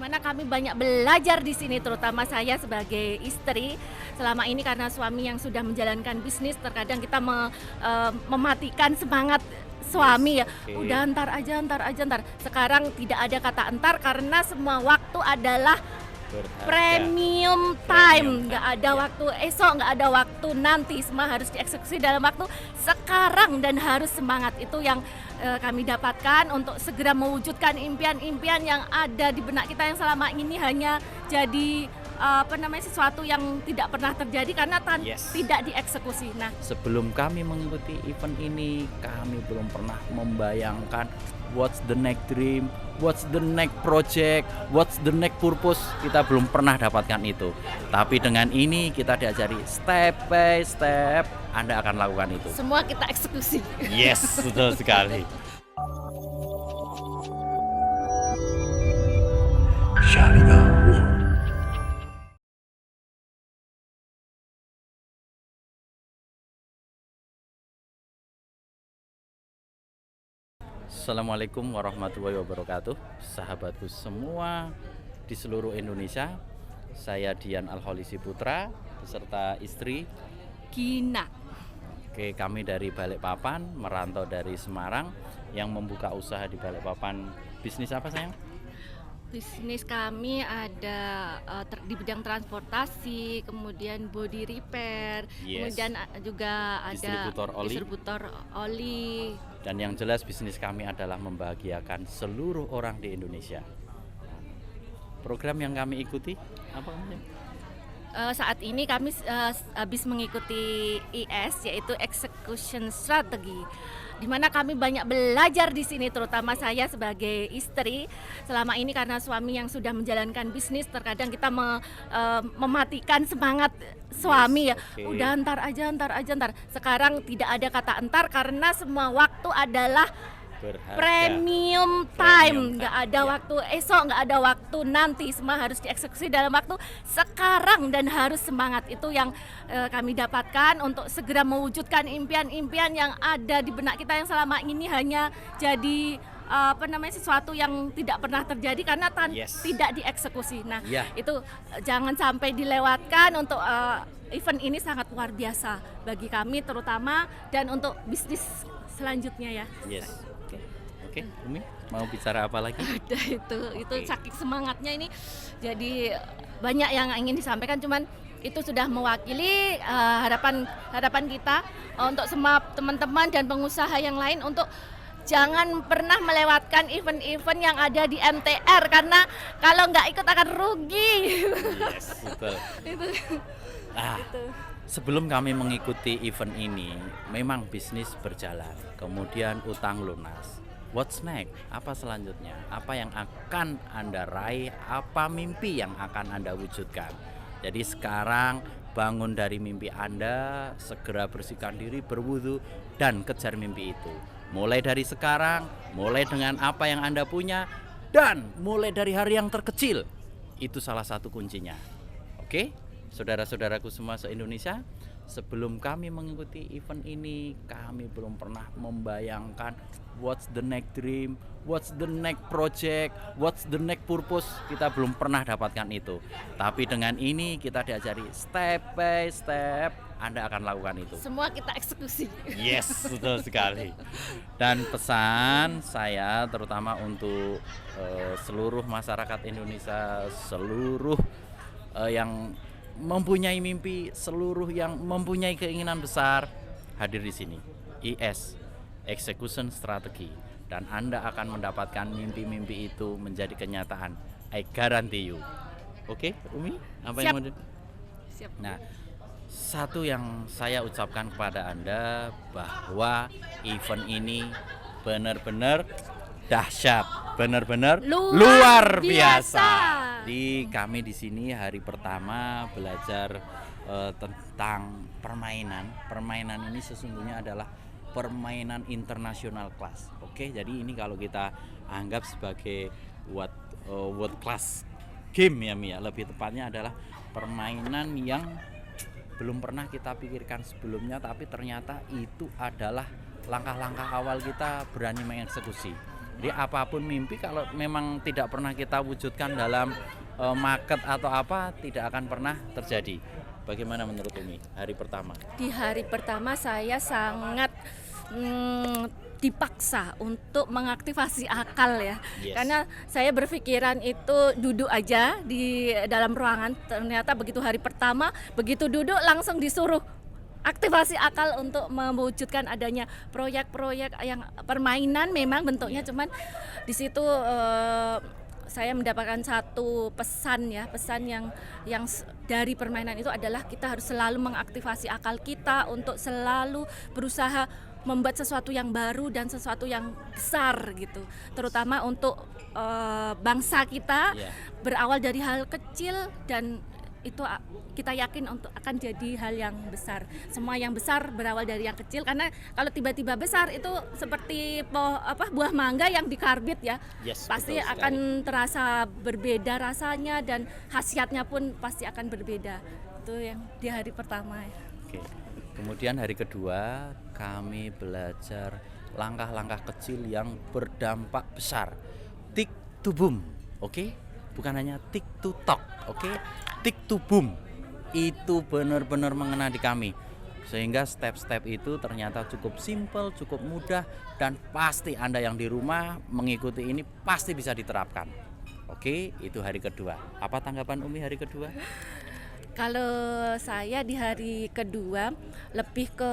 mana kami banyak belajar di sini, terutama saya sebagai istri. Selama ini karena suami yang sudah menjalankan bisnis, terkadang kita mematikan semangat suami ya. Oke. Udah ntar aja, ntar aja, ntar. Sekarang tidak ada kata entar karena semua waktu adalah Berharga. premium Premium time. time, Nggak ada ya. waktu esok, nggak ada waktu nanti. Semua harus dieksekusi dalam waktu sekarang dan harus semangat. Itu yang kami dapatkan untuk segera mewujudkan impian-impian yang ada di benak kita yang selama ini hanya jadi sesuatu yang tidak pernah terjadi karena Yes. tidak dieksekusi. Nah, Sebelum kami mengikuti event ini, kami belum pernah membayangkan what's the next dream, what's the next project, what's the next purpose. Kita belum pernah dapatkan itu. Tapi dengan ini kita diajari step by step, Anda akan lakukan itu. semua kita eksekusi. Yes, betul sekali. Assalamualaikum warahmatullahi wabarakatuh. Sahabatku semua di seluruh Indonesia. Saya Dian Alholisi Putra beserta istri. Gina. Oke, kami dari Balikpapan, merantau dari Semarang yang membuka usaha di Balikpapan. Bisnis apa sayang? Bisnis kami ada di bidang transportasi, kemudian body repair, Yes. kemudian juga ada Distributor oli. oli. Dan yang jelas bisnis kami adalah membahagiakan seluruh orang di Indonesia. Program yang kami ikuti apa namanya? Saat ini kami habis mengikuti IS, yaitu Execution Strategy, di mana kami banyak belajar di sini, terutama saya sebagai istri. Selama ini karena suami yang sudah menjalankan bisnis, terkadang kita mematikan semangat suami ya. Oke. Udah ntar aja, ntar aja, ntar. Sekarang tidak ada kata entar karena semua waktu adalah Berharga. premium Premium time. time, Nggak ada ya. waktu esok, nggak ada waktu nanti. Semua harus dieksekusi dalam waktu sekarang dan harus semangat. Itu yang kami dapatkan untuk segera mewujudkan impian-impian yang ada di benak kita yang selama ini hanya jadi sesuatu yang tidak pernah terjadi karena Yes. tidak dieksekusi. Nah, Ya. itu jangan sampai dilewatkan. Untuk event ini sangat luar biasa bagi kami terutama dan untuk bisnis selanjutnya ya. Yes. Oke, Umi mau bicara apa lagi? Udah itu Oke. saking semangatnya ini, jadi banyak yang ingin disampaikan, cuman itu sudah mewakili harapan kita untuk semua teman-teman dan pengusaha yang lain untuk jangan pernah melewatkan event-event yang ada di MTR karena kalau nggak ikut akan rugi. Yes, betul. Itu. Sebelum kami mengikuti event ini, memang bisnis berjalan, kemudian utang lunas. What's next? Apa selanjutnya? Apa yang akan Anda raih? Apa mimpi yang akan Anda wujudkan? Jadi sekarang bangun dari mimpi Anda, segera bersihkan diri, berwudu, dan kejar mimpi itu. Mulai dari sekarang, mulai dengan apa yang Anda punya, dan mulai dari hari yang terkecil. Itu salah satu kuncinya. Oke? Saudara-saudaraku semua se-Indonesia, sebelum kami mengikuti event ini, kami belum pernah membayangkan what's the next dream, what's the next project, what's the next purpose. Kita belum pernah dapatkan itu. Tapi dengan ini kita diajari step by step, Anda akan lakukan itu. Semua kita eksekusi. Yes, betul sekali. Dan pesan saya terutama untuk seluruh masyarakat Indonesia, seluruh yang mempunyai mimpi, seluruh yang mempunyai keinginan besar, hadir di sini. IS, Execution Strategy, dan Anda akan mendapatkan mimpi-mimpi itu menjadi kenyataan. I guarantee you. Oke, Umi, apa Siap. yang mau Siap. Nah, satu yang saya ucapkan kepada Anda bahwa event ini benar-benar dahsyat, benar-benar luar biasa. Di kami di sini hari pertama belajar tentang permainan. Permainan ini sesungguhnya adalah permainan internasional kelas. Oke, jadi ini kalau kita anggap sebagai world class game ya Mia, lebih tepatnya adalah permainan yang belum pernah kita pikirkan sebelumnya, tapi ternyata itu adalah langkah-langkah awal kita berani mengeksekusi. Jadi apapun mimpi kalau memang tidak pernah kita wujudkan dalam market atau apa, tidak akan pernah terjadi. Bagaimana menurut Umi hari pertama? Di hari pertama saya sangat dipaksa untuk mengaktifasi akal ya. Yes. Karena saya berpikiran itu duduk aja di dalam ruangan, ternyata begitu hari pertama, begitu duduk langsung disuruh aktivasi akal untuk mewujudkan adanya proyek-proyek yang permainan memang bentuknya, cuman di situ saya mendapatkan satu pesan yang dari permainan itu adalah kita harus selalu mengaktifasi akal kita untuk selalu berusaha membuat sesuatu yang baru dan sesuatu yang besar gitu, terutama untuk bangsa kita. Berawal dari hal kecil dan itu kita yakin untuk akan jadi hal yang besar. Semua yang besar berawal dari yang kecil, karena kalau tiba-tiba besar itu seperti buah mangga yang dikarbit ya. Pasti akan terasa berbeda rasanya dan khasiatnya pun pasti akan berbeda. Itu yang di hari pertama ya. Oke. Kemudian hari kedua kami belajar langkah-langkah kecil yang berdampak besar. Tick to boom, oke? Bukan hanya tick to talk, oke? Tick to boom. Itu benar-benar mengena di kami. Sehingga step-step itu ternyata cukup simple, cukup mudah, dan pasti Anda yang di rumah mengikuti ini pasti bisa diterapkan. Oke, itu hari kedua. Apa tanggapan Umi hari kedua? Kalau saya di hari kedua lebih ke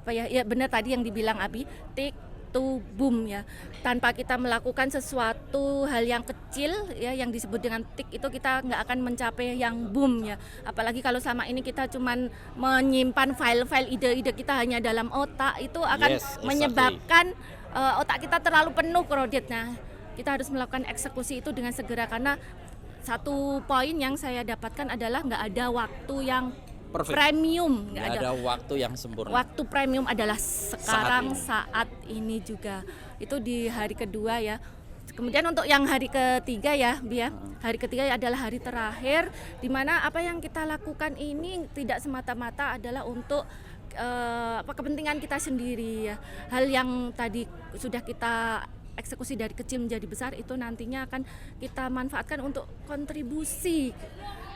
ya benar tadi yang dibilang Abi, tick to boom ya. Tanpa kita melakukan sesuatu hal yang kecil ya yang disebut dengan tick, itu kita nggak akan mencapai yang boom ya. Apalagi kalau selama ini kita cuman menyimpan file-file ide-ide kita hanya dalam otak, itu akan menyebabkan otak kita terlalu penuh kredit. Nah, kita harus melakukan eksekusi itu dengan segera, karena satu poin yang saya dapatkan adalah nggak ada waktu yang premium, nggak ada waktu yang sempurna. Waktu premium adalah sekarang saat ini juga. Itu di hari kedua ya. Kemudian untuk yang hari ketiga ya, Bia. Hari ketiga adalah hari terakhir, di mana apa yang kita lakukan ini tidak semata-mata adalah untuk kepentingan kita sendiri ya. Hal yang tadi sudah kita eksekusi dari kecil menjadi besar itu nantinya akan kita manfaatkan untuk kontribusi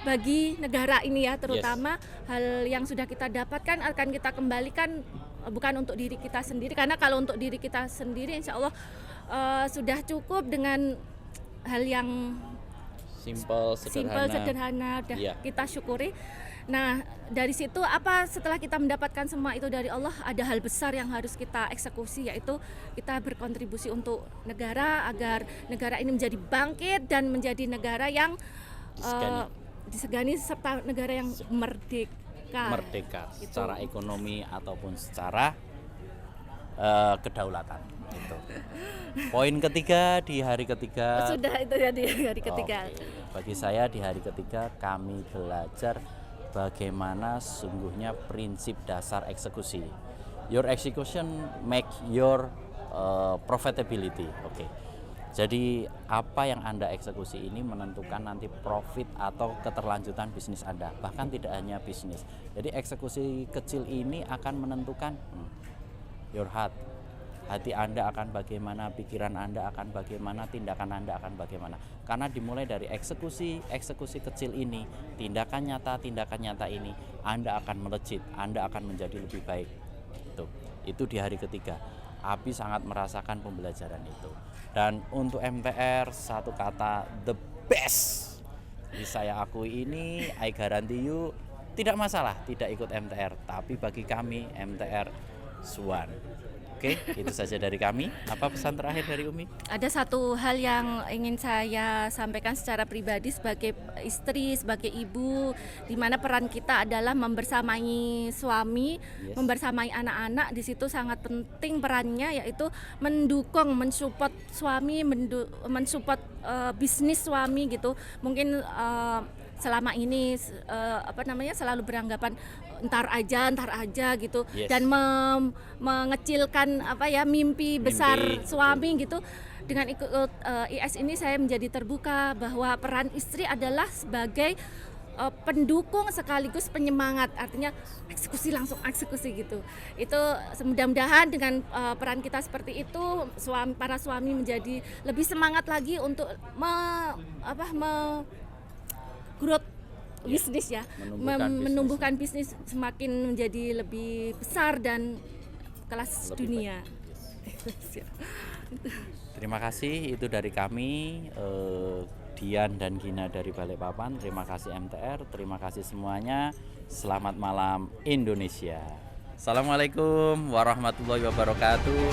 bagi negara ini ya, terutama hal yang sudah kita dapatkan akan kita kembalikan bukan untuk diri kita sendiri, karena kalau untuk diri kita sendiri insya Allah sudah cukup dengan hal yang simple, sederhana, kita syukuri. Nah, dari situ setelah kita mendapatkan semua itu dari Allah, ada hal besar yang harus kita eksekusi, yaitu kita berkontribusi untuk negara agar negara ini menjadi bangkit dan menjadi negara yang disegani serta negara yang merdeka gitu. Secara ekonomi ataupun secara kedaulatan itu. Poin ketiga di hari ketiga. Sudah itu ya di hari ketiga. Bagi saya di hari ketiga kami belajar bagaimana sungguhnya prinsip dasar eksekusi. Your execution make your profitability. Jadi apa yang Anda eksekusi ini menentukan nanti profit atau keterlanjutan bisnis Anda. Bahkan tidak hanya bisnis. Jadi eksekusi kecil ini akan menentukan your heart. Hati Anda akan bagaimana, pikiran Anda akan bagaimana, tindakan Anda akan bagaimana. Karena dimulai dari eksekusi kecil ini, tindakan nyata ini, Anda akan melejit, Anda akan menjadi lebih baik. Itu di hari ketiga. Abi sangat merasakan pembelajaran itu. Dan untuk MTR, satu kata, the best. Jadi saya akui ini, I guarantee you, tidak masalah tidak ikut MTR. Tapi bagi kami, MTR Swan. Oke, itu saja dari kami. Apa pesan terakhir dari Umi? Ada satu hal yang ingin saya sampaikan secara pribadi sebagai istri, sebagai ibu, di mana peran kita adalah membersamai suami, membersamai anak-anak. Di situ sangat penting perannya, yaitu mendukung, mensupport suami, mensupport bisnis suami gitu. Mungkin selama ini selalu beranggapan ntar aja gitu, dan mengecilkan mimpi besar suami gitu. Dengan ikut IS ini saya menjadi terbuka bahwa peran istri adalah sebagai pendukung sekaligus penyemangat, artinya eksekusi langsung eksekusi gitu. Itu mudah-mudahan dengan peran kita seperti itu para suami menjadi lebih semangat lagi untuk growth bisnis ya, menumbuhkan bisnis semakin menjadi lebih besar dan kelas Lebih dunia. Terima kasih, itu dari kami, Dian dan Gina dari Balikpapan. Terima kasih MTR, terima kasih semuanya. Selamat malam Indonesia. Assalamualaikum warahmatullahi wabarakatuh.